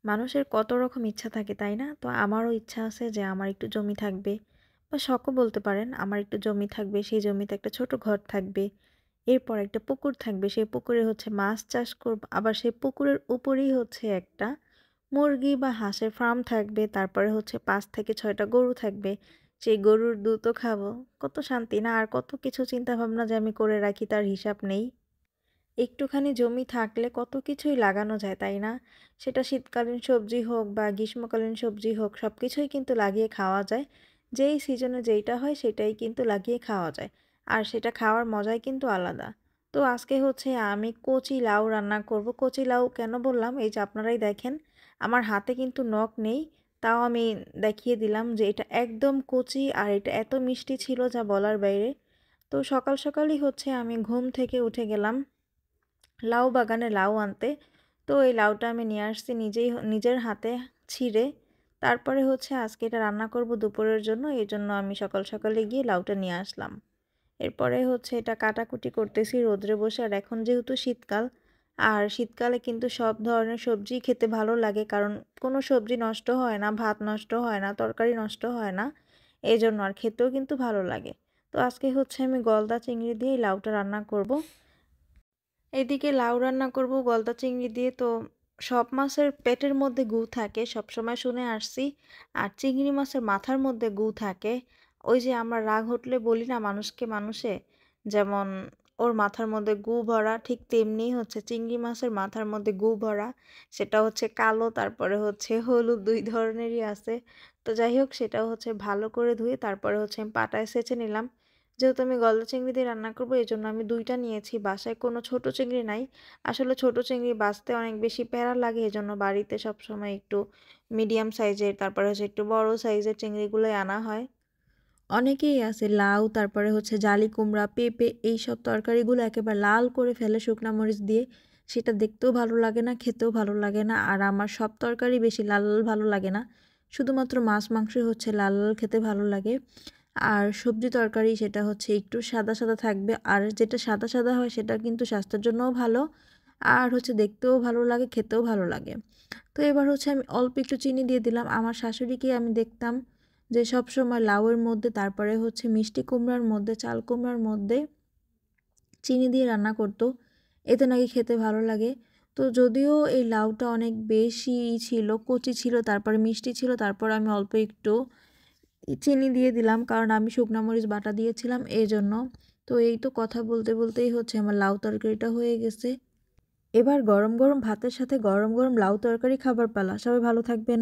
মানুষের কত রকম ইচ্ছা থাকে, তাই না? তো আমারও ইচ্ছা আছে যে আমার একটু জমি থাকবে বা শখও বলতে পারেন। আমার একটু জমি থাকবে, সেই জমিতে একটা ছোট ঘর থাকবে। এরপর একটা পুকুর থাকবে, সেই পুকুরে হচ্ছে মাছ চাষ করব। আবার সেই পুকুরের উপরেই হচ্ছে একটা মুরগি বা হাঁসের ফার্ম থাকবে। তারপরে হচ্ছে ৫ থেকে ৬ টা গরু থাকবে। সেই গরুর দুধও খাবো। কত শান্তি না? আর কত কিছু চিন্তাভাবনা যে আমি করে রাখি তার হিসাব নেই। একটুখানি জমি থাকলে কত কিছুই লাগানো যায়, তাই না? সেটা শীতকালীন সবজি হোক বা গ্রীষ্মকালীন সবজি হোক, সবকিছুই কিন্তু লাগিয়ে খাওয়া যায়। যেই সিজনে যেইটা হয় সেটাই কিন্তু লাগিয়ে খাওয়া যায়। আর সেটা খাওয়ার মজাই কিন্তু আলাদা। তো আজকে হচ্ছে আমি কচি লাউ রান্না করব। কচি লাউ কেন বললাম? এই যে আপনারাই দেখেন, আমার হাতে কিন্তু নখ নেই। তাও আমি দেখিয়ে দিলাম যে এটা একদম কচি আর এটা এত মিষ্টি ছিল যা বলার বাইরে। তো সকাল সকালই হচ্ছে আমি ঘুম থেকে উঠে গেলাম লাউ বাগানে লাউ আনতে। তো এই লাউটা আমি নিয়ে আসছি নিজের হাতে ছিঁড়ে। তারপরে হচ্ছে আজকে এটা রান্না করব দুপুরের জন্য। এজন্য আমি সকাল সকালে গিয়ে লাউটা নিয়ে আসলাম। এরপরে হচ্ছে এটা কাটাকুটি করতেছি রোদ্রে বসে। আর এখন যেহেতু শীতকাল, আর শীতকালে কিন্তু সব ধরনের সবজিই খেতে ভালো লাগে। কারণ কোনো সবজি নষ্ট হয় না, ভাত নষ্ট হয় না, তরকারি নষ্ট হয় না। এজন্য আর খেতেও কিন্তু ভালো লাগে। তো আজকে হচ্ছে আমি গলদা চিংড়ি দিয়ে এই লাউটা রান্না করব। এদিকে লাউ রান্না করব গলদা চিংড়ি দিয়ে। তো সব মাছের পেটের মধ্যে গু থাকে, সবসময় শুনে আসছি। আর চিংড়ি মাছের মাথার মধ্যে গু থাকে। ওই যে আমরা রাগ উঠলে বলি না মানুষকে মানুষে, যেমন ওর মাথার মধ্যে গু ভরা, ঠিক তেমনিই হচ্ছে চিংড়ি মাছের মাথার মধ্যে গু ভরা। সেটা হচ্ছে কালো, তারপরে হচ্ছে হলুদ, ২ ধরনেরই আছে। তো যাই হোক, সেটা হচ্ছে ভালো করে ধুয়ে তারপরে হচ্ছে আমি পাটায় ছেঁচে নিলাম। যেহেতু আমি গলদা চিংড়ি দিয়ে রান্না করব এজন্য আমি ২ টা নিয়েছি। বাসায় কোনো ছোট চিংড়ি নাই। আসলে ছোট চিংড়ি বাছতে অনেক বেশি প্যারা লাগে, এজন্য বাড়িতে সবসময় একটু মিডিয়াম সাইজের, তারপরে হচ্ছে একটু বড় সাইজের চিংড়িগুলোই আনা হয়। অনেকেই আছে লাউ, তারপরে হচ্ছে জালি কুমড়া, পেঁপে এইসব তরকারিগুলো একেবারে লাল করে ফেলে শুকনা মরিচ দিয়ে। সেটা দেখতেও ভালো লাগে না, খেতেও ভালো লাগে না। আর আমার সব তরকারি বেশি লাল লাল ভালো লাগে না। শুধুমাত্র মাছ মাংসই হচ্ছে লাল লাল খেতে ভালো লাগে। আর সবজি তরকারি সেটা হচ্ছে একটু সাদা সাদা থাকবে। আর যেটা সাদা সাদা হয় সেটা কিন্তু স্বাস্থ্যের জন্যও ভালো। আর হচ্ছে দেখতেও ভালো লাগে, খেতেও ভালো লাগে। তো এবার হচ্ছে আমি অল্প একটু চিনি দিয়ে দিলাম। আমার শাশুড়িকে আমি দেখতাম যে সবসময় লাউয়ের মধ্যে, তারপরে হচ্ছে মিষ্টি কুমড়ার মধ্যে, চাল কুমড়ার মধ্যে চিনি দিয়ে রান্না করতো। এতে নাকি খেতে ভালো লাগে। তো যদিও এই লাউটা অনেক বেশি ছিল, কচি ছিল, তারপরে মিষ্টি ছিল, তারপর আমি অল্প একটু চিনি দিয়ে দিলাম কারণ আমি শুকনা মরিচ বাটা দিয়েছিলাম এজন্য। তো এই তো কথা বলতে বলতেই হচ্ছে আমার লাউ তরকারিটা হয়ে গেছে। এবার গরম গরম ভাতের সাথে গরম গরম লাউ তরকারি খাবার পালা। সবাই ভালো থাকবেন।